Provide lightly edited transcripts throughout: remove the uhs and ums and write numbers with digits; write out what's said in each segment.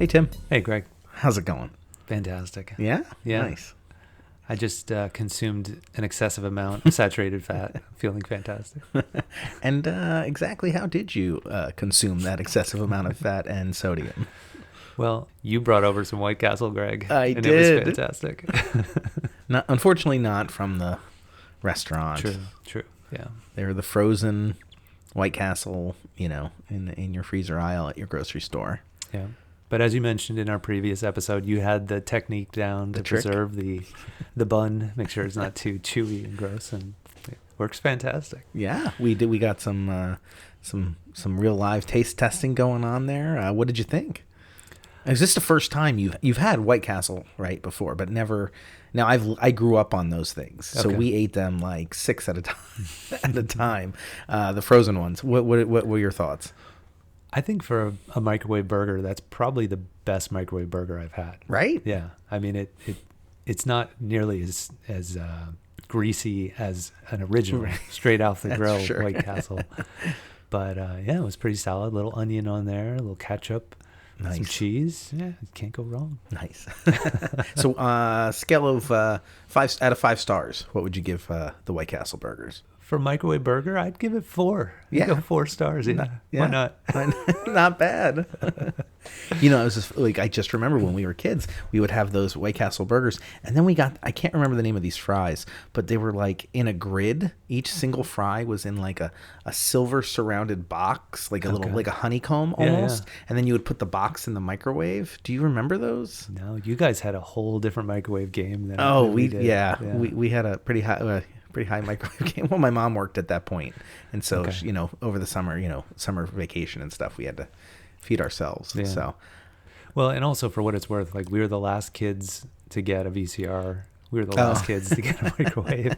Hey, Tim. Hey, Greg. How's it going? Fantastic. Yeah? Yeah. Nice. I just consumed an excessive amount of saturated fat. Feeling fantastic. And exactly how did you consume that excessive amount of fat and sodium? Well, you brought over some White Castle, Greg. I and did. It was fantastic. Unfortunately, not from the restaurant. True. Yeah. They were the frozen White Castle, in your freezer aisle at your grocery store. Yeah. But as you mentioned in our previous episode, you had the technique down to preserve the bun, make sure it's not too chewy and gross, and it works fantastic. Yeah, we did. We got some real live taste testing going on there. What did you think? Is this the first time you've had White Castle right before, but never? Now I grew up on those things, so we ate them like 6 at a time. The frozen ones. What were your thoughts? I think for a microwave burger, that's probably the best microwave burger I've had. Right? Yeah. I mean, it's not nearly as greasy as an original straight off the grill White Castle. But it was pretty solid. Little onion on there, a little ketchup, some cheese. Yeah, can't go wrong. Nice. So, scale of 5 out of 5 stars, what would you give the White Castle burgers? For microwave burger, I'd give it 4. Yeah. Go 4 stars. Yeah. Why not? Not bad. It was just like, I just remember when we were kids, we would have those White Castle burgers, and then I can't remember the name of these fries, but they were like in a grid. Each single fry was in like a silver surrounded box, like a little, like a honeycomb almost. Yeah. And then you would put the box in the microwave. Do you remember those? No, you guys had a whole different microwave game than we did. Yeah. We had a pretty high microwave game. Well, my mom worked at that point, and so over the summer, summer vacation and stuff, we had to feed ourselves. Yeah. So, well, and also for what it's worth, like we were the last kids to get a VCR. We were the last kids to get a microwave.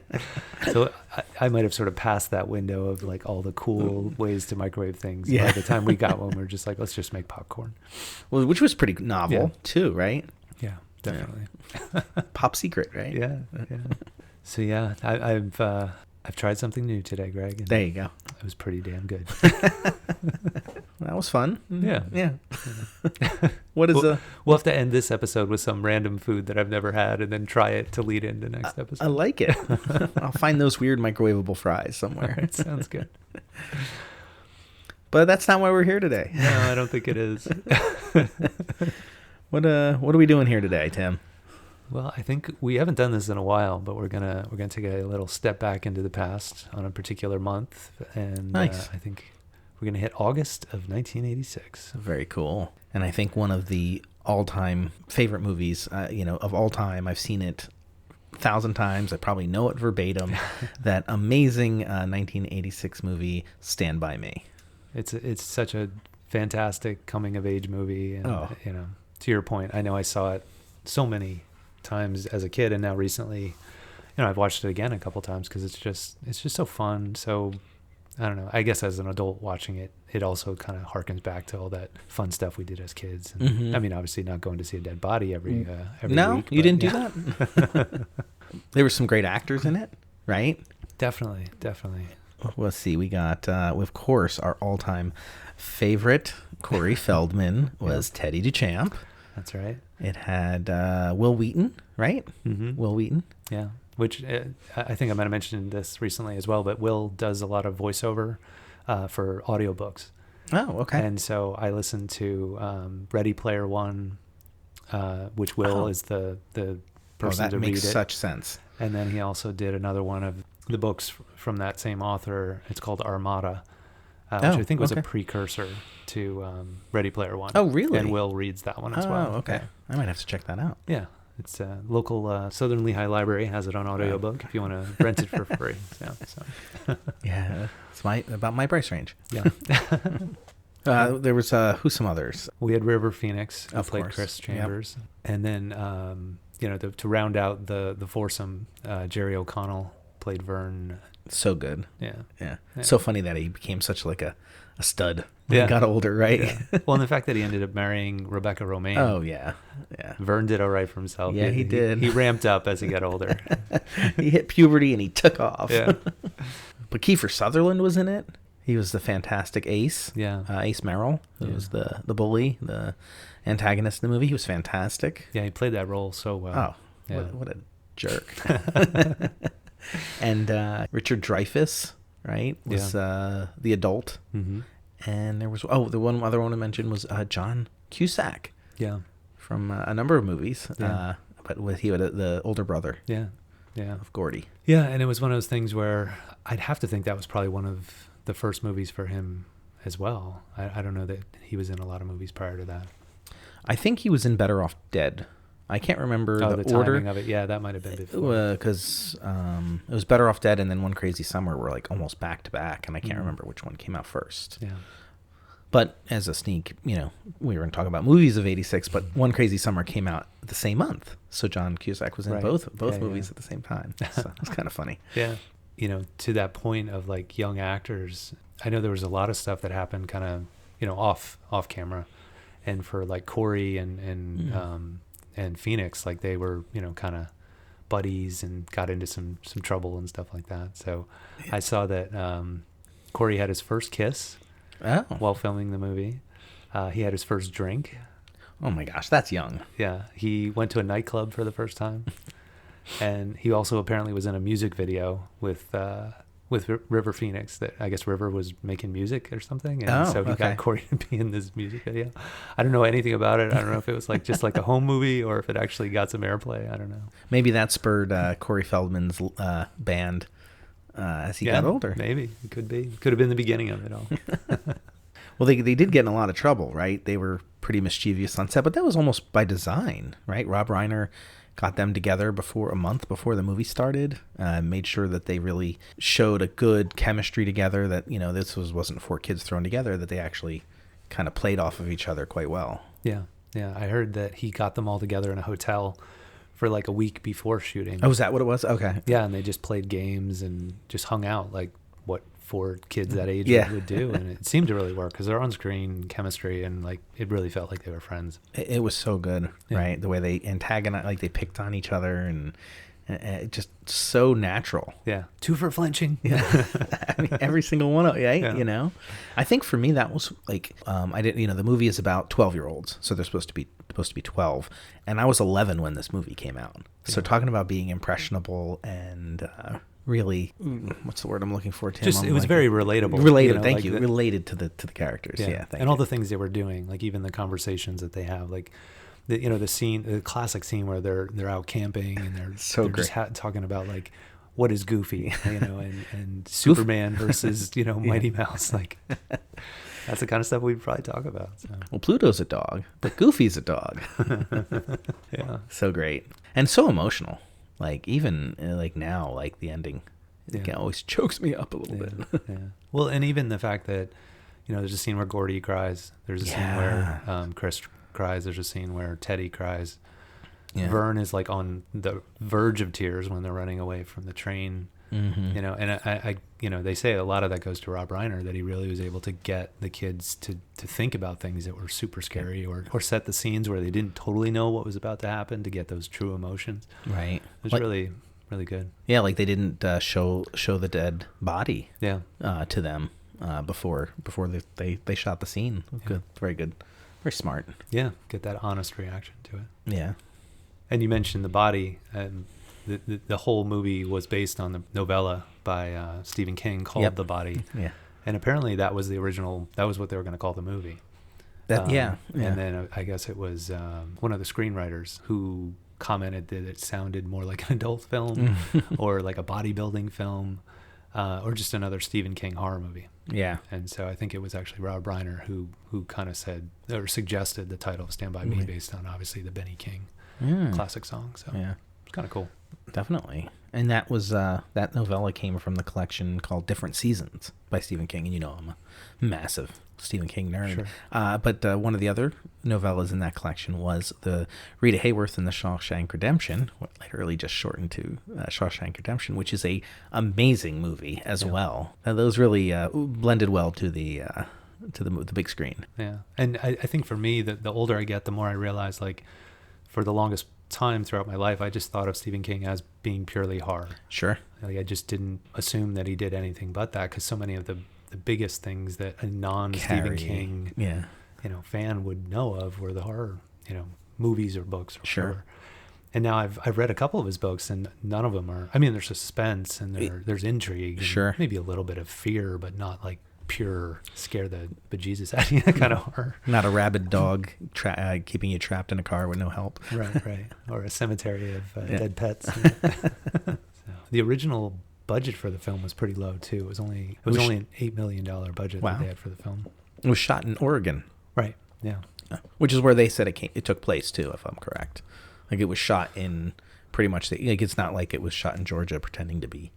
So I might have sort of passed that window of like all the cool ways to microwave things. Yeah. By the time we got one, we were just like, let's just make popcorn. Well, which was pretty novel too, right? Yeah, definitely. Yeah. Pop secret, right? Yeah. So yeah, I've tried something new today, Greg. And there you go. It was pretty damn good. That was fun. Yeah. What is We'll have to end this episode with some random food that I've never had, and then try it to lead into next episode. I like it. I'll find those weird microwavable fries somewhere. It sounds good. But that's not why we're here today. No, I don't think it is. What are we doing here today, Tim? Well, I think we haven't done this in a while, but we're gonna take a little step back into the past on a particular month, and nice. I think we're gonna hit August of 1986. Very cool. And I think one of the all-time favorite movies, of all time. I've seen it 1,000 times. I probably know it verbatim. That amazing 1986 movie, Stand By Me. It's such a fantastic coming-of-age movie, and to your point, I know I saw it so many times as a kid, and now recently I've watched it again a couple times because it's just so fun. So I don't know, I guess as an adult watching it also kind of harkens back to all that fun stuff we did as kids. And I mean, obviously not going to see a dead body every no week, you didn't do that. There were some great actors in it, right? Definitely. Let's see, we got of course our all-time favorite Corey Feldman was Teddy DeChamp. That's right. It had Will Wheaton, right? Mm-hmm. Will Wheaton. Yeah, which I think I might have mentioned this recently as well, but Will does a lot of voiceover for audiobooks. Oh, okay. And so I listened to Ready Player One, which Will is the person to read it. That makes such sense. And then he also did another one of the books from that same author. It's called Armada, which I think was a precursor to Ready Player One. Oh, really? And Will reads that one as well. Oh, okay. Yeah. I might have to check that out. Yeah. It's a local Southern Lehigh Library has it on audiobook if you want to rent it for free. Yeah, it's about my price range. Yeah. There was who's some others? We had River Phoenix, who played course. Chris Chambers. Yep. And then, to round out the foursome, Jerry O'Connell played Vern. So good. Yeah. So funny that he became such like a stud when he got older, right? Yeah. Well, and the fact that he ended up marrying Rebecca Romaine. Oh, yeah. Vern did all right for himself. Yeah, he did. He ramped up as he got older. He hit puberty and he took off. Yeah. But Kiefer Sutherland was in it. He was the fantastic Ace. Yeah. Ace Merrill. He was the bully, the antagonist in the movie. He was fantastic. Yeah, he played that role so well. Oh, yeah. what a jerk. And Richard Dreyfuss, right, was the adult. Mm-hmm. And there was, the one other one I mentioned was John Cusack. Yeah. From a number of movies. Yeah. But he was the older brother. Yeah. Yeah. Of Gordie. Yeah, and it was one of those things where I'd have to think that was probably one of the first movies for him as well. I don't know that he was in a lot of movies prior to that. I think he was in Better Off Dead. I can't remember the order timing of it. Yeah, that might have been before. Because it was Better Off Dead and then One Crazy Summer were like almost back to back, and I can't remember which one came out first. Yeah. But as a sneak, we were going to talk about movies of '86, but One Crazy Summer came out the same month, so John Cusack was in both movies at the same time. So it's kind of funny. Yeah. To that point of like young actors, I know there was a lot of stuff that happened kind of, off camera, and for like Corey and Phoenix, like they were, kind of buddies and got into some trouble and stuff like that. So I saw that Corey had his first kiss while filming the movie. He had his first drink. Oh my gosh, that's young. Yeah. He went to a nightclub for the first time. And he also apparently was in a music video with River Phoenix, that I guess River was making music or something. And so he got Corey to be in this music video. I don't know anything about it. I don't know if it was like just like a home movie or if it actually got some airplay. I don't know. Maybe that spurred Corey Feldman's band as he got older. Maybe. It could be. Could have been the beginning of it all. Well, they did get in a lot of trouble, right? They were pretty mischievous on set, but that was almost by design, right? Rob Reiner got them together a month before the movie started, made sure that they really showed a good chemistry together, that, this wasn't four kids thrown together, that they actually kind of played off of each other quite well. Yeah. Yeah. I heard that he got them all together in a hotel for like a week before shooting. Oh, is that what it was? Okay. Yeah. And they just played games and just hung out like what four kids that age would do. And it seemed to really work because they're on-screen chemistry, and like it really felt like they were friends. It was so good, right? The way they antagonized, like they picked on each other, and it just so natural. Yeah. Two for flinching. Yeah. I mean, every single one of yeah. I think for me that was like I didn't, the movie is about 12-year-olds, so they're supposed to be 12, and I was 11 when this movie came out. So talking about being impressionable and really, what's the word I'm looking for, Tim? Just it was very relatable. Related, thank you. Related to the characters. Yeah, thank you. All the things they were doing, like even the conversations that they have, like the scene, the classic scene where they're out camping and they're just talking about like what is Goofy, and Superman versus Mighty Mouse, like that's the kind of stuff we'd probably talk about. So. Well, Pluto's a dog, but Goofy's a dog. Yeah, so great and so emotional. Like even like now, like the ending, it always chokes me up a little bit. Yeah. Well, and even the fact that there's a scene where Gordie cries. There's a scene where Chris cries. There's a scene where Teddy cries. Yeah. Vern is like on the verge of tears when they're running away from the train. Mm-hmm. And I they say a lot of that goes to Rob Reiner, that he really was able to get the kids to think about things that were super scary, or set the scenes where they didn't totally know what was about to happen, to get those true emotions. Right. It was really, really good. Yeah, like they didn't show the dead body. Yeah. To them before they shot the scene. Good, very good, very smart. Yeah, get that honest reaction to it. Yeah. And you mentioned the body, and the whole movie was based on the novella by Stephen King called The Body. Yeah. And apparently that was the original, that was what they were going to call the movie. And then I guess it was one of the screenwriters who commented that it sounded more like an adult film or like a bodybuilding film, or just another Stephen King horror movie. Yeah. And so I think it was actually Rob Reiner who kind of said or suggested the title of Stand By Me based on obviously the Benny King classic song. So it's kind of cool. Definitely. And that was that novella came from the collection called Different Seasons by Stephen King, and I'm a massive Stephen King nerd. Sure. But one of the other novellas in that collection was the Rita Hayworth and the Shawshank Redemption, literally just shortened to Shawshank Redemption, which is a amazing movie as well. Those really blended well to the big screen. Yeah, and I think for me, the older I get, the more I realize, like, for the longest time throughout my life, I just thought of Stephen King as being purely horror. Sure. Like, I just didn't assume that he did anything but that, because so many of the the biggest things that a non-Stephen King, yeah, fan would know of were the horror, movies or books or sure. whatever. And now I've read a couple of his books, and none of them are. I mean, there's suspense and there's intrigue, and sure, maybe a little bit of fear, but not like pure scare the bejesus out of you kind of horror. Not a rabid dog keeping you trapped in a car with no help. Right. Or a cemetery of dead pets. So, the original budget for the film was pretty low too. It was only an $8 million budget that they had for the film. It was shot in Oregon. Right. Yeah. Which is where they said it took place too, if I'm correct. Like it was shot in pretty much it's not like it was shot in Georgia pretending to be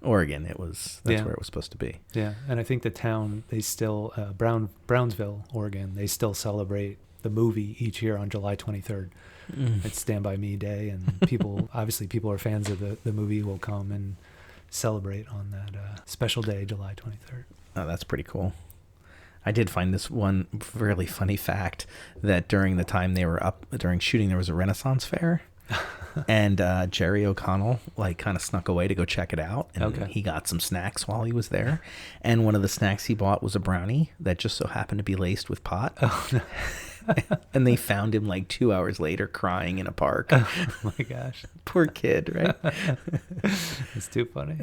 Oregon. That's where it was supposed to be. Yeah. And I think the town, they still Brownsville, Oregon, they still celebrate the movie each year on July 23rd. It's Stand By Me Day, and people are fans of the movie, will come and celebrate on that special day, July 23rd. Oh, that's pretty cool. I did find this one really funny fact that during the time they were up during shooting, there was a Renaissance fair. And Jerry O'Connell kind of snuck away to go check it out, and he got some snacks while he was there. And one of the snacks he bought was a brownie that just so happened to be laced with pot. Oh, no. And they found him 2 hours later crying in a park. Oh my gosh. Poor kid, right? It's too funny.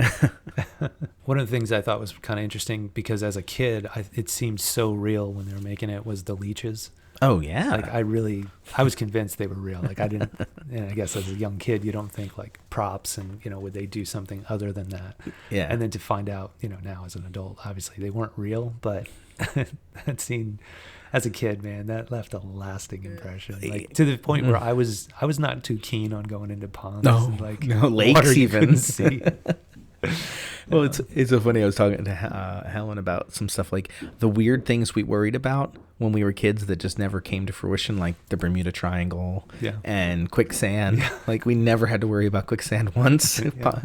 One of the things I thought was kind of interesting, because as a kid, it seemed so real when they were making it, was the leeches. Oh yeah. I was convinced they were real. I didn't, and I guess as a young kid, you don't think props and, would they do something other than that? Yeah. And then to find out, now as an adult, obviously they weren't real, but that scene as a kid, man, that left a lasting impression. To the point where I was not too keen on going into ponds and lakes even. See. Well, it's so funny. I was talking to Helen about some stuff, the weird things we worried about when we were kids that just never came to fruition, like the Bermuda Triangle and quicksand. Yeah. We never had to worry about quicksand once. Yeah.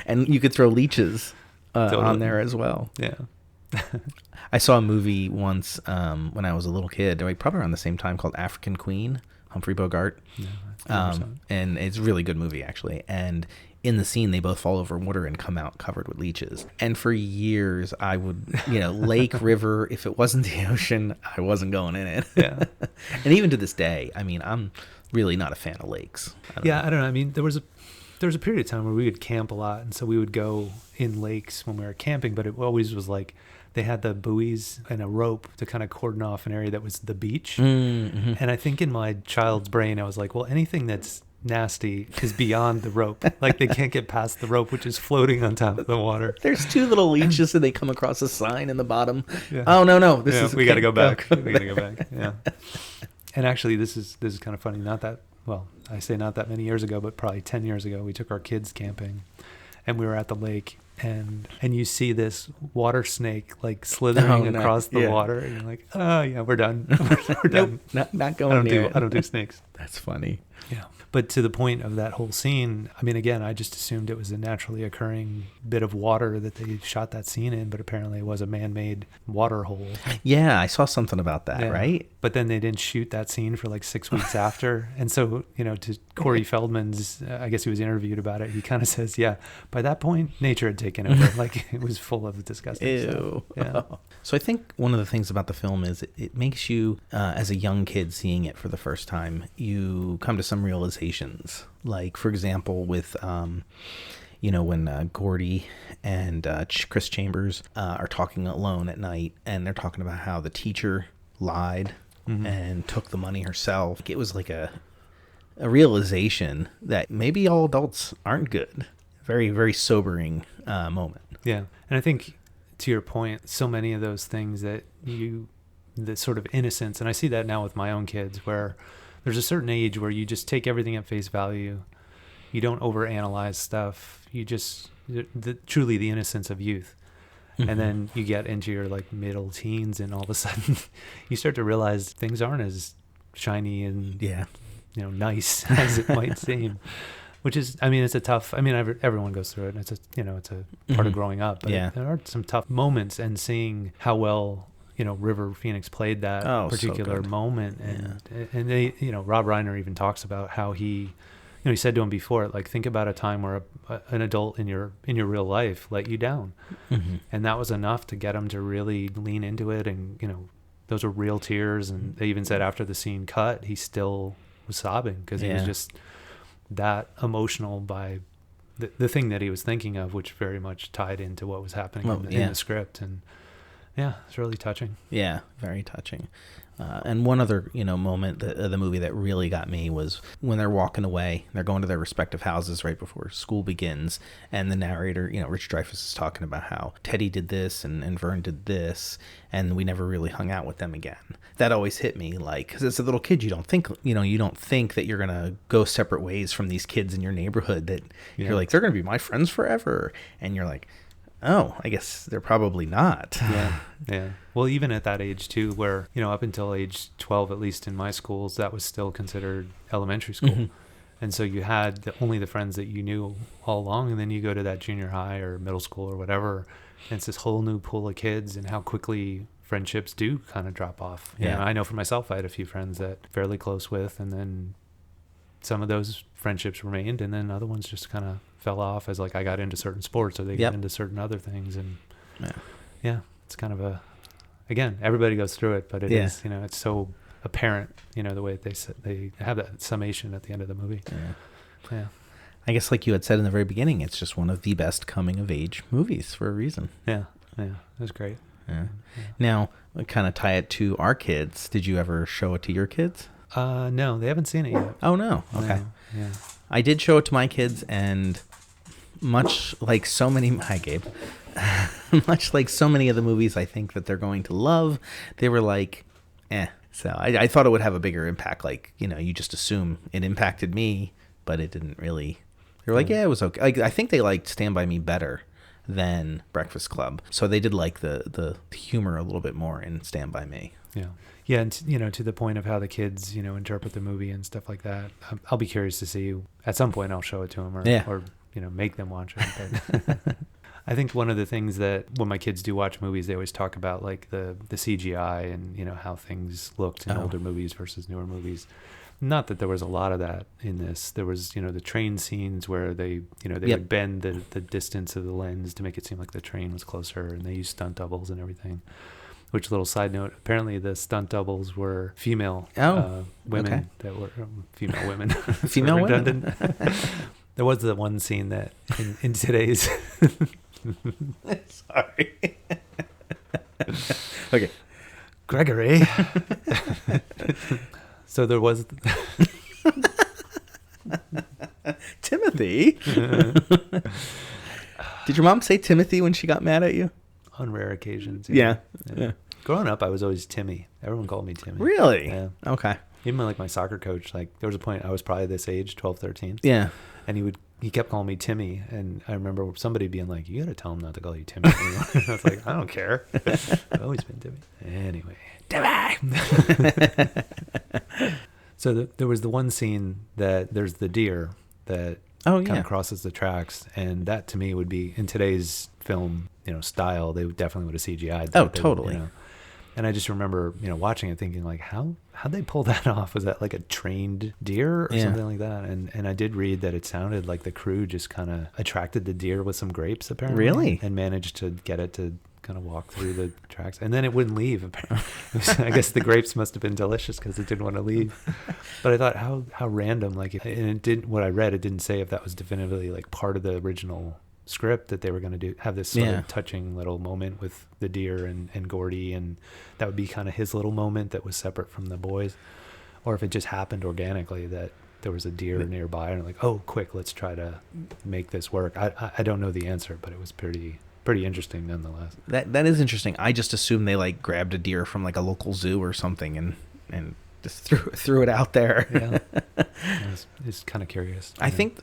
And you could throw leeches on there as well. Yeah. I saw a movie once when I was a little kid, probably around the same time, called African Queen, Humphrey Bogart. Yeah, and it's a really good movie, actually. And in the scene, they both fall over water and come out covered with leeches. And for years, I would, lake, river, if it wasn't the ocean, I wasn't going in it. Yeah. And even to this day, I'm really not a fan of lakes. I don't know. I mean, there was a period of time where we would camp a lot, and so we would go in lakes when we were camping, but it always was they had the buoys and a rope to kind of cordon off an area that was the beach. Mm-hmm. And I think in my child's brain, I was like, well, anything that's nasty is beyond the rope. They can't get past the rope, which is floating on top of the water. There's two little leeches, and they come across a sign in the bottom. Yeah. Oh, no. We got to go back. We got to go back. Yeah. And actually, this is kind of funny. I say not that many years ago, but probably 10 years ago, we took our kids camping, and we were at the lake, and you see this water snake slithering across the water, and you're like, oh yeah, we're done. We're done. Nope, not going near. I don't do snakes. That's funny. Yeah. But to the point of that whole scene, I mean, again, I just assumed it was a naturally occurring bit of water that they shot that scene in, but apparently it was a man-made water hole. Yeah, I saw something about that, right? But then they didn't shoot that scene for 6 weeks after. And so, to Corey Feldman's, I guess he was interviewed about it, he kind of says, yeah, by that point, nature had taken over. It was full of disgusting stuff. Yeah. So I think one of the things about the film is it makes you, as a young kid seeing it for the first time, you come to some realizations. For example, with when Gordie and Chris Chambers are talking alone at night, and they're talking about how the teacher lied and took the money herself. It was a realization that maybe all adults aren't good. Very, very sobering moment. Yeah. And I think, to your point, so many of those things the sort of innocence, and I see that now with my own kids, where there's a certain age where you just take everything at face value. You don't overanalyze stuff. You just, truly the innocence of youth. Mm-hmm. And then you get into your middle teens, and all of a sudden you start to realize things aren't as shiny and nice as it might seem. Which is, it's a tough, everyone goes through it, and it's a part of growing up. But there are some tough moments, and seeing how well River Phoenix played that particular moment, and they, Rob Reiner even talks about how he he said to him before, like, think about a time where an adult in your real life let you down. Mm-hmm. And that was enough to get him to really lean into it. And, those were real tears. And they even said after the scene cut, he still was sobbing because he was just that emotional by the thing that he was thinking of, which very much tied into what was happening in the script. And yeah, it's really touching. Yeah, very touching. And one other, moment of the movie that really got me was when they're walking away. They're going to their respective houses right before school begins, and the narrator, Rich Dreyfuss, is talking about how Teddy did this and Vern did this, and we never really hung out with them again. That always hit me, like, because as a little kid, you don't think that you're gonna go separate ways from these kids in your neighborhood. That you're like, they're gonna be my friends forever, and you're like, oh, I guess they're probably not. Yeah. Well, even at that age too, where, up until age 12, at least in my schools, that was still considered elementary school. Mm-hmm. And so you had only the friends that you knew all along. And then you go to that junior high or middle school or whatever, and it's this whole new pool of kids, and how quickly friendships do kind of drop off. I know for myself, I had a few friends that fairly close with, and then some of those friendships remained, and then other ones just kind of fell off as, like, I got into certain sports or they got into certain other things. And it's kind of again, everybody goes through it, but it is, it's so apparent, the way they have that summation at the end of the movie. Yeah. I guess, like you had said in the very beginning, it's just one of the best coming of age movies for a reason. Yeah. It was great. Yeah. Now, kind of tie it to our kids. Did you ever show it to your kids? No, they haven't seen it yet. Oh, no. Okay. No. Yeah. I did show it to my kids, and much like so many, hi Gabe, much like so many of the movies I think that they're going to love, they were like, eh. So I thought it would have a bigger impact. Like, you just assume it impacted me, but it didn't really. They were like, yeah, it was okay. Like, I think they liked Stand By Me better than Breakfast Club. So they did like the humor a little bit more in Stand By Me. Yeah, and to the point of how the kids, interpret the movie and stuff like that. I'll be curious to see. At some point, I'll show it to them, or make them watch it. But I think one of the things that when my kids do watch movies, they always talk about, like, the CGI and how things looked in older movies versus newer movies. Not that there was a lot of that in this. There was, the train scenes where they would bend the distance of the lens to make it seem like the train was closer, and they used stunt doubles and everything. Which, little side note, apparently the stunt doubles were female women that were female women. Female women. There was the one scene that in today's. Sorry. Okay. Gregory. So there was. Timothy. Did your mom say Timothy when she got mad at you? On rare occasions. Yeah. Growing up, I was always Timmy. Everyone called me Timmy. Really? Yeah. Okay. Even like my soccer coach, like, there was a point I was probably this age, 12, 13. Yeah. And he kept calling me Timmy, and I remember somebody being like, "You got to tell him not to call you Timmy anymore." I was like, "I don't care. I've always been Timmy." Anyway, Timmy. So there was the one scene that there's the deer that kind of crosses the tracks, and that to me would be, in today's film, style, they definitely would have CGI'd that. Oh, totally. And I just remember, watching it thinking, like, how'd they pull that off? Was that like a trained deer or something like that? And I did read that it sounded like the crew just kind of attracted the deer with some grapes, apparently. Really? And managed to get it to kind of walk through the tracks. And then it wouldn't leave, apparently. I guess the grapes must have been delicious because it didn't want to leave. But I thought, how random. Like, and it didn't, what I read, it didn't say if that was definitively, like, part of the original script that they were going to have this sort of touching little moment with the deer and Gordie, and that would be kind of his little moment that was separate from the boys, or if it just happened organically that there was a deer nearby and like, oh, quick, let's try to make this work. I don't know the answer, but it was pretty interesting nonetheless. That is interesting. I just assumed they, like, grabbed a deer from, like, a local zoo or something and just threw it out there. Yeah. It's kind of curious. I think,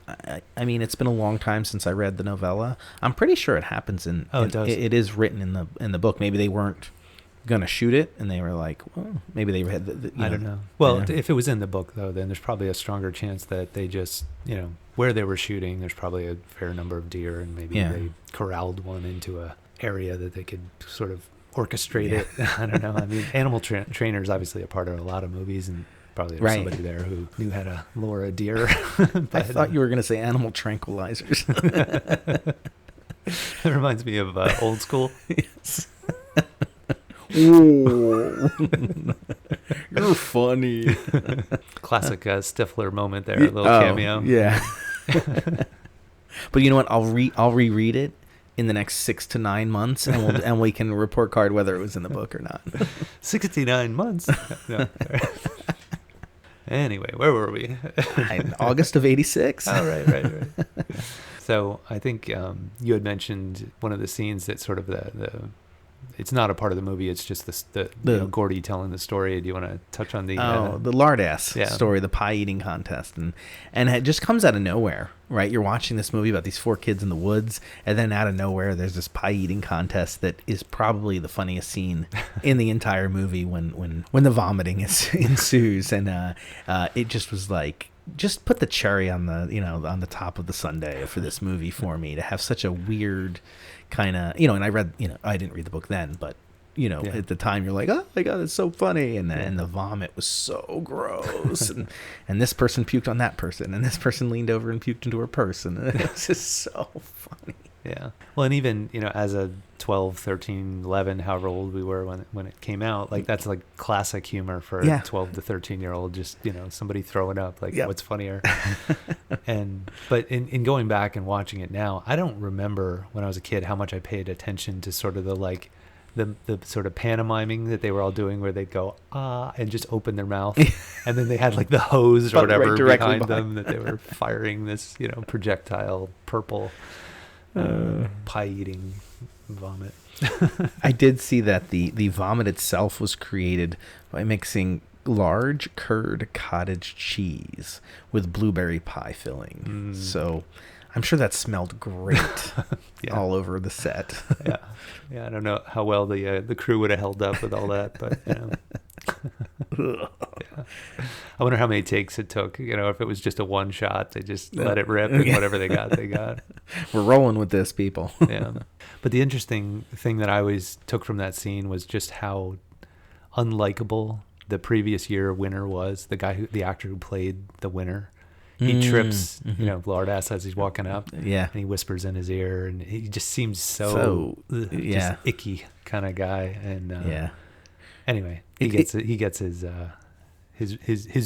I mean, it's been a long time since I read the novella. I'm pretty sure it happens it does. It is written in the book. Maybe they weren't going to shoot it, and they were like, well, maybe they had I don't know. Well, if it was in the book, though, then there's probably a stronger chance that they just, where they were shooting, there's probably a fair number of deer, and maybe they corralled one into a area that they could sort of orchestrate it. I don't know. I mean, animal trainer is obviously a part of a lot of movies, Probably Right. somebody there who knew how to lure a deer. I thought you were going to say animal tranquilizers. It reminds me of Old School. Yes. Ooh. You're funny. Classic Stifler moment there, a little cameo. Yeah. But you know what? I'll reread it in the next 6 to 9 months, and we can report card whether it was in the book or not. 69 months. No. Anyway, where were we? In August of '86. Oh, right. So I think you had mentioned one of the scenes that sort of the it's not a part of the movie. It's just the Gordie telling the story. Do you want to touch on the lard ass story, the pie eating contest, and it just comes out of nowhere, right? You're watching this movie about these 4 kids in the woods, and then out of nowhere, there's this pie eating contest that is probably the funniest scene in the entire movie when the vomiting ensues, and it just was like, just put the cherry on the top of the sundae for this movie for me, to have such a weird kind of, and I read, I didn't read the book then, but at the time you're like, oh my God, it's so funny, and the vomit was so gross, and this person puked on that person, and this person leaned over and puked into her purse, and it was just so funny. Yeah. Well, and even, as a 12, 13, 11, however old we were when it came out, like that's like classic humor for a 12 to 13-year-old, just, somebody throwing up, like what's funnier. But in going back and watching it now, I don't remember when I was a kid how much I paid attention to sort of the sort of pantomiming that they were all doing, where they'd go, and just open their mouth. And then they had like the hose or whatever behind them that they were firing this, projectile purple pie eating vomit. I did see that the vomit itself was created by mixing large curd cottage cheese with blueberry pie filling. So I'm sure that smelled great all over the set. Yeah, I don't know how well the crew would have held up with all that, but I wonder how many takes it took. If it was just a one shot, they just let it rip, and whatever they got, they got. We're rolling with this, people. Yeah. But the interesting thing that I always took from that scene was just how unlikable the previous year winner was. The actor who played the winner. He trips, lard ass as he's walking up. Yeah. And he whispers in his ear, and he just seems so just icky kind of guy. And anyway, he gets his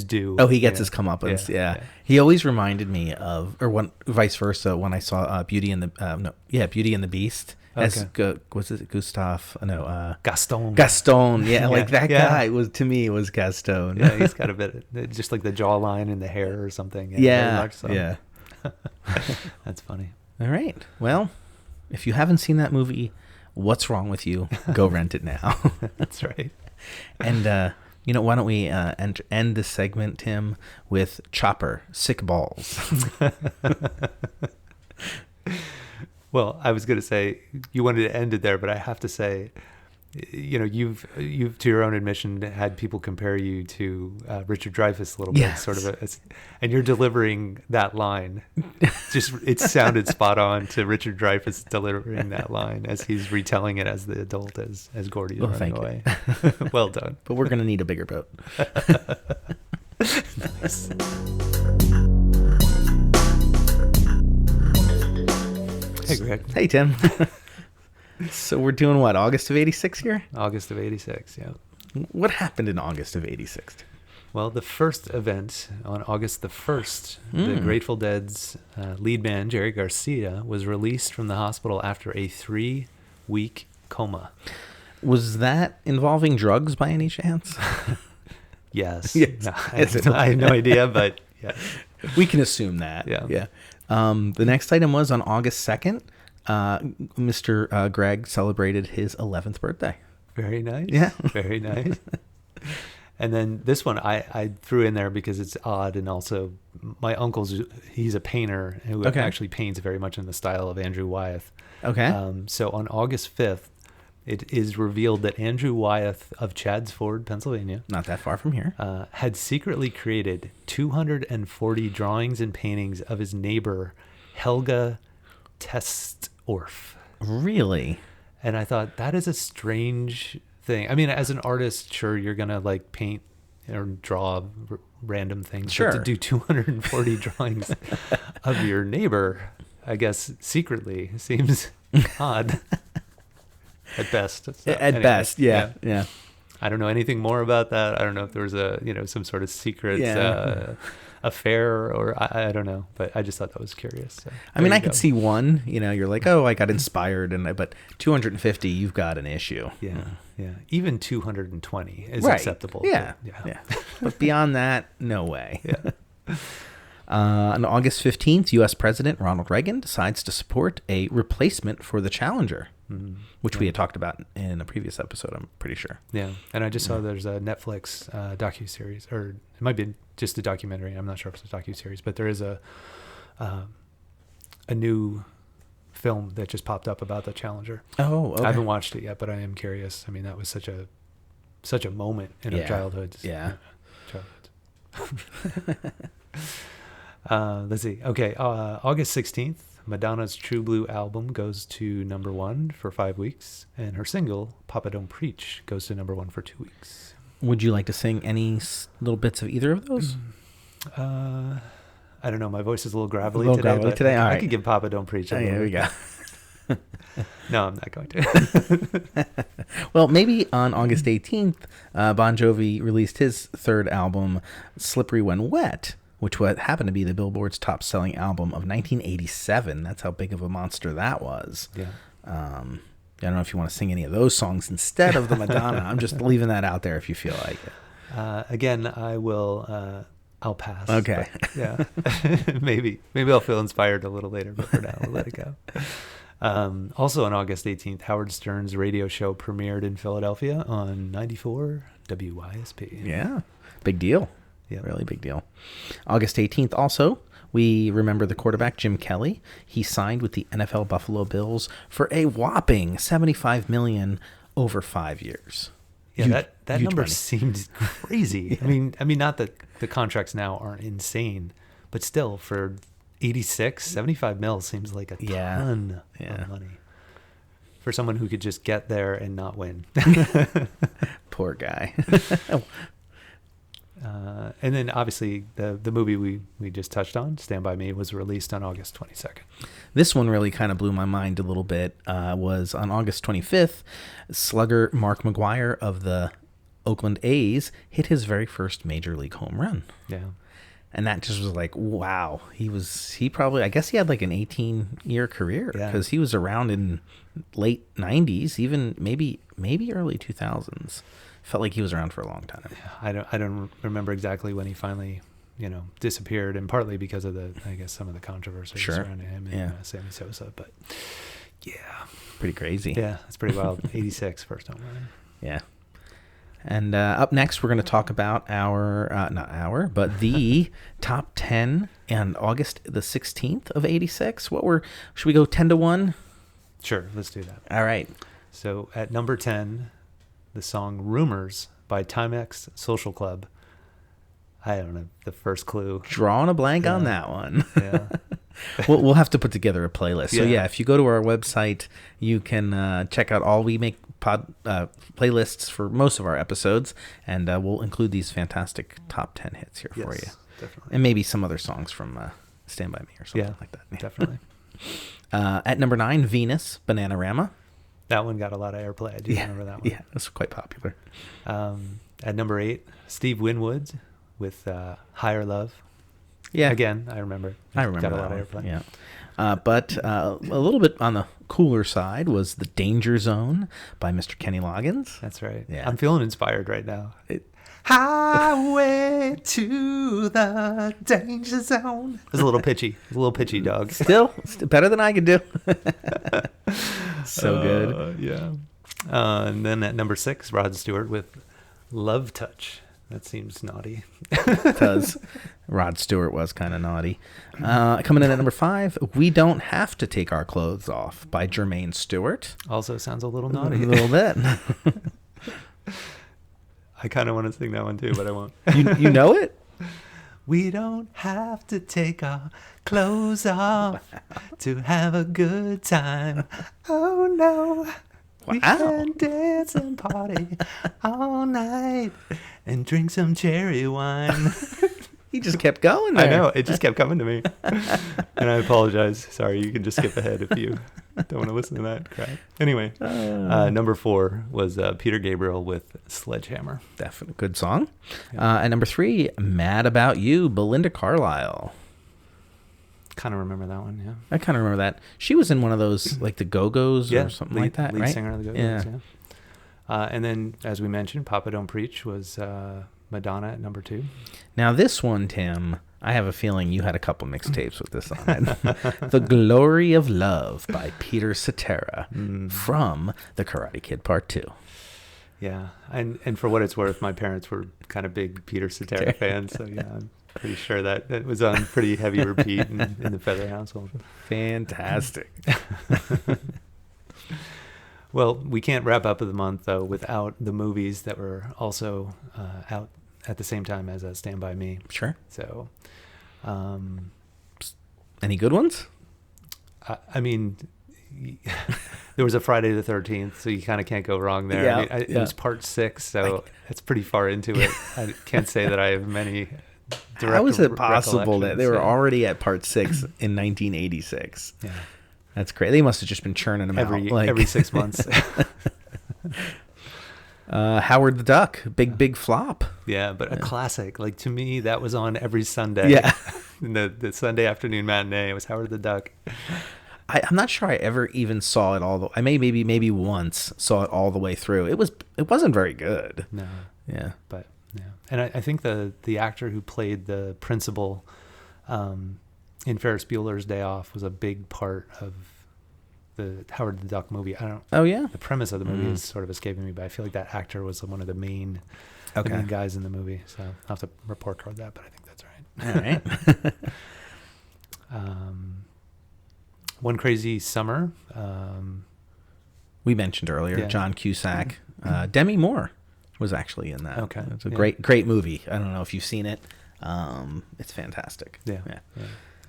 due. Oh, he gets his comeuppance. Yeah. He always reminded me of, or vice versa, when I saw Beauty and the Beast. As was it Gustav? No, Gaston. Gaston, like that guy was, to me, was Gaston. Yeah, he's got a bit just like the jawline and the hair or something. Yeah. That's funny. All right. Well, if you haven't seen that movie, what's wrong with you? Go rent it now. That's right. And why don't we end this segment, Tim, with Chopper, Sick Balls. Well, I was going to say you wanted to end it there, but I have to say, you've to your own admission had people compare you to Richard Dreyfuss a little bit, sort of, and you're delivering that line. Just it sounded spot on to Richard Dreyfuss delivering that line as he's retelling it as the adult as Gordie's running away. Well done. But we're going to need a bigger boat. Nice. Hey, Greg. Hey, Tim. So we're doing what, August of '86 here? August of '86, yeah. What happened in August of '86? Well, the first event on August the 1st, the Grateful Dead's lead man, Jerry Garcia, was released from the hospital after a 3-week coma. Was that involving drugs by any chance? Yes. No, I have no idea, but yeah. We can assume that. Yeah. The next item was on August 2nd, Mr. Greg celebrated his 11th birthday. Very nice. Yeah. Very nice. And then this one I threw in there because it's odd, and also my uncle's, he's a painter who actually paints very much in the style of Andrew Wyeth. Okay. So on August 5th, it is revealed that Andrew Wyeth of Chaddsford, Pennsylvania, not that far from here, had secretly created 240 drawings and paintings of his neighbor, Helga Testorf. Really? And I thought, that is a strange thing. I mean, as an artist, sure, you're going to like paint or draw random things. Sure. But to do 240 drawings of your neighbor, I guess secretly, seems odd. At best. So, At best, yeah. I don't know anything more about that. I don't know if there was some sort of secret affair, or I don't know, but I just thought that was curious. So, I mean, I could see one, you're like, oh, I got inspired, but 250, you've got an issue. Yeah. Even 220 is right. acceptable. Yeah. But beyond that, no way. Yeah. On August 15th, U.S. President Ronald Reagan decides to support a replacement for the Challenger, which we had talked about in a previous episode, I'm pretty sure. Yeah, and I just saw there's a Netflix docuseries, or it might be just a documentary. I'm not sure if it's a docuseries, but there is a new film that just popped up about the Challenger. Oh, okay. I haven't watched it yet, but I am curious. I mean, that was such a moment in our childhoods. Yeah. Let's see. Okay, August 16th, Madonna's True Blue album goes to #1 for 5 weeks, and her single, Papa Don't Preach, goes to #1 for 2 weeks. Would you like to sing any little bits of either of those? I don't know. My voice is a little gravelly today. All right. I could give Papa Don't Preach. Here we go. No, I'm not going to. Well, maybe on August 18th, Bon Jovi released his third album, Slippery When Wet, which happened to be the Billboard's top-selling album of 1987. That's how big of a monster that was. Yeah. I don't know if you want to sing any of those songs instead of the Madonna. I'm just leaving that out there if you feel like it. Again, I will. I'll pass. Okay. But, yeah. Maybe I'll feel inspired a little later, but for now, we'll let it go. Also on August 18th, Howard Stern's radio show premiered in Philadelphia on 94 WYSP. Yeah. Big deal. Yeah. Really big deal. August 18th also, we remember the quarterback Jim Kelly. He signed with the NFL Buffalo Bills for a whopping $75 million over 5 years. Yeah, that number money. seems crazy. Yeah. I mean, not that the contracts now aren't insane, but still, for 86, 75 mil seems like a ton of money for someone who could just get there and not win. Poor guy. And then obviously the movie we just touched on, Stand By Me, was released on August 22nd. This one really kind of blew my mind a little bit. Was on August 25th, slugger Mark McGwire of the Oakland A's hit his very first major league home run. Yeah. And that just was like, wow. He probably, I guess he had like an 18-year career because he was around in late 90s, even maybe early 2000s. Felt like he was around for a long time. Yeah, I don't remember exactly when he finally, disappeared, and partly because of some of the controversy surrounding him and Sammy Sosa. But yeah, pretty crazy. Yeah, it's pretty wild. 86 first home run. Yeah. And up next, we're going to talk about the top 10 on August the 16th of 86. Should we go 10 to 1? Sure, let's do that. All right. So at number 10, the song Rumors by Timex Social Club. I don't know the first clue. Drawing a blank on that one. Yeah. We'll have to put together a playlist. So if you go to our website, you can check out all we make playlists for most of our episodes, and we'll include these fantastic top 10 hits here for you. Definitely. And maybe some other songs from Stand By Me or something like that. Yeah. Definitely. At number 9, Venus, Bananarama. That one got a lot of airplay. I do remember that one. Yeah, it was quite popular. At number 8, Steve Winwood with Higher Love. Yeah. Again, I remember. I remember got that a lot of airplay. Yeah. But a little bit on the cooler side was The Danger Zone by Mr. Kenny Loggins. That's right. Yeah. I'm feeling inspired right now. Highway to the danger zone. It was a little pitchy, dog. Still better than I could do. So good. Yeah. And then at number 6, Rod Stewart with Love Touch. That seems naughty. It does. Rod Stewart was kind of naughty. Coming in at number 5, We Don't Have to Take Our Clothes Off by Jermaine Stewart. Also sounds a little naughty. A little bit. I kind of want to sing that one too, but I won't. You know it? We don't have to take our clothes off to have a good time. Oh no. We can dance and party all night and drink some cherry wine. He just kept going there. I know, it just kept coming to me. And I apologize. Sorry, you can just skip ahead if you don't want to listen to that crap. Anyway, number 4 was Peter Gabriel with Sledgehammer. Definitely good song. And number 3, Mad About You, Belinda Carlisle. Kind of remember that one, yeah. I kind of remember that. She was in one of those, like the Go-Go's or something like that, lead right? singer of the Go-Go's, yeah. And then, as we mentioned, Papa Don't Preach was Madonna at number 2. Now this one, Tim, I have a feeling you had a couple mixtapes with this on it. The Glory of Love by Peter Cetera from The Karate Kid Part 2. Yeah, and for what it's worth, my parents were kind of big Peter Cetera fans, so yeah, I'm pretty sure that it was on pretty heavy repeat in the Feather household. Fantastic. Well, we can't wrap up the month, though, without the movies that were also out at the same time as Stand By Me. Sure. So, any good ones? I mean, there was a Friday the 13th, so you kind of can't go wrong there. Yeah, I mean, it was part 6, so it's pretty far into it. I can't say that I have many direct How is it possible that they were yeah. already at part 6 in 1986? Yeah. That's great. They must have just been churning them out. Like, every 6 months. Howard the Duck, big flop. Yeah, but a classic. Like, to me, that was on every Sunday. Yeah. In the Sunday afternoon matinee, it was Howard the Duck. I'm not sure I ever even saw it all. I maybe once saw it all the way through. It wasn't very good. No. Yeah. But yeah, and I think the actor who played the principal in Ferris Bueller's Day Off was a big part of the Howard the Duck movie. Oh yeah. The premise of the movie is sort of escaping me, but I feel like that actor was one of the main guys in the movie. So I'll have to report card that, but I think that's right. All right. One Crazy Summer. We mentioned earlier, Yeah. John Cusack. Demi Moore was actually in that. Okay. It's a great movie. I don't know if you've seen it. It's fantastic. Yeah.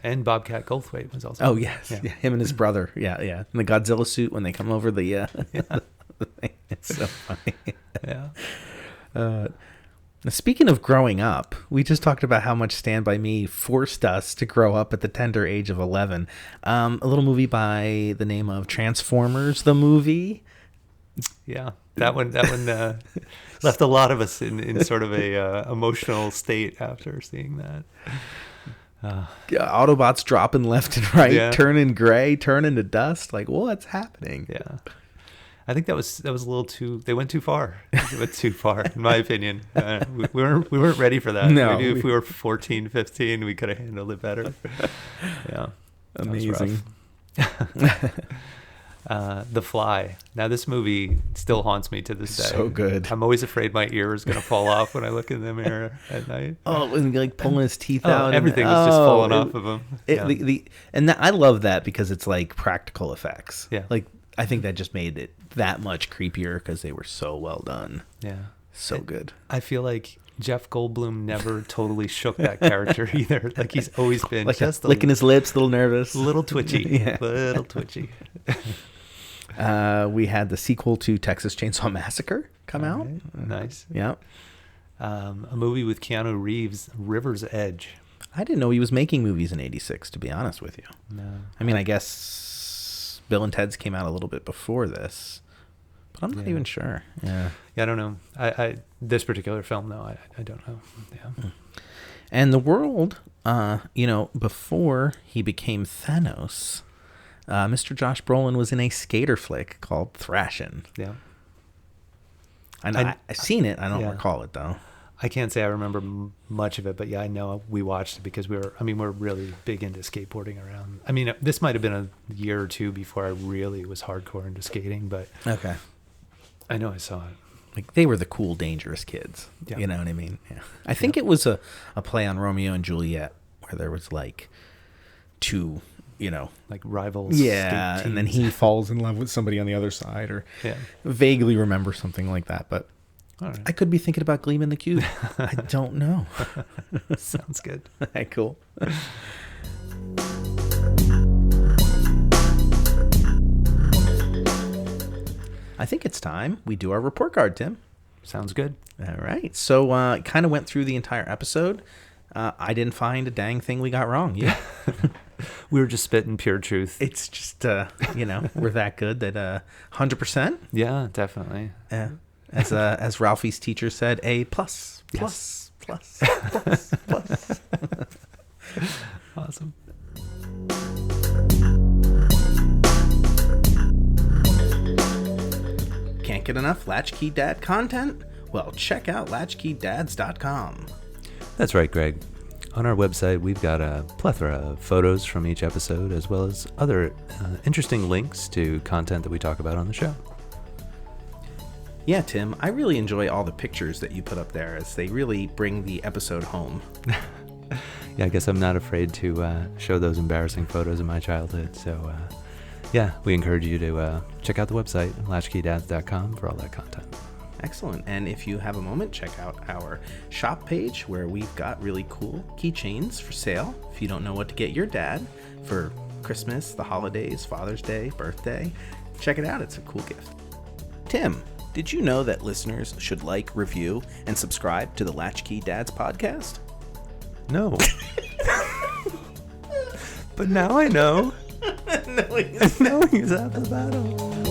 And Bobcat Goldthwait was also. Oh yes, yeah. Him and his brother. Yeah. In the Godzilla suit when they come over the thing. It's so funny. Yeah. Now, speaking of growing up, we just talked about how much Stand By Me forced us to grow up at the tender age of 11. A little movie by the name of Transformers, the movie. Yeah, that one left a lot of us in sort of a emotional state after seeing that. Autobots dropping left and right, turning gray, turning to dust. Like, what's happening? Yeah. I think that was a little too. They went too far. They went too far, in my opinion. We weren't ready for that. No, we knew if we were 14, 15, we could have handled it better. Yeah, amazing. The Fly. Now this movie still haunts me to this day. So good. I'm always afraid my ear is going to fall off when I look in the mirror at night. Oh, and like pulling his teeth out. Everything was just falling off of him. I love that because it's like practical effects. Yeah. Like I think that just made it that much creepier because they were so well done. Yeah. So good. I feel like Jeff Goldblum never totally shook that character either. Like he's always been like just licking his lips, a little nervous. Little twitchy. Yeah. Little twitchy. We had the sequel to Texas Chainsaw Massacre come out. Nice. Yeah. A movie with Keanu Reeves, River's Edge. I didn't know he was making movies in '86, to be honest with you. No. I mean, I guess Bill and Ted's came out a little bit before this, but I'm not even sure. Yeah. Yeah, I don't know. I this particular film, no, I don't know. Yeah. And the world, before he became Thanos, Mr. Josh Brolin was in a skater flick called Thrashin'. Yeah. I've seen it. I don't recall it though. I can't say I remember much of it, but yeah, I know we watched it because we're really big into skateboarding around. I mean, this might have been a year or two before I really was hardcore into skating, but okay. I know I saw it. Like they were the cool, dangerous kids. Yeah. You know what I mean? Yeah. I think it was a play on Romeo and Juliet where there was like two, like rivals. Yeah. And then he falls in love with somebody on the other side or vaguely remember something like that. But right. I could be thinking about Gleam in the Cube. I don't know. Sounds good. Hey, cool. I think it's time we do our report card, Tim. Sounds good. All right. So kind of went through the entire episode. I didn't find a dang thing we got wrong. Yeah. We were just spitting pure truth. It's just, we're that good that 100%. Yeah, definitely. As Ralphie's teacher said, A plus, plus, plus, plus, plus. Awesome. Can't get enough Latch-Key Dad content? Well, check out latchkeydads.com. That's right, Greg. On our website, we've got a plethora of photos from each episode, as well as other interesting links to content that we talk about on the show. Yeah, Tim, I really enjoy all the pictures that you put up there, as they really bring the episode home. Yeah, I guess I'm not afraid to show those embarrassing photos of my childhood. So, we encourage you to check out the website, latchkeydads.com, for all that content. Excellent. And if you have a moment, check out our shop page where we've got really cool keychains for sale. If you don't know what to get your dad for Christmas, the holidays, Father's Day, birthday, check it out. It's a cool gift. Tim, did you know that listeners should like, review, and subscribe to the Latch-Key Dads podcast? No. But now I know. Knowing is half the battle.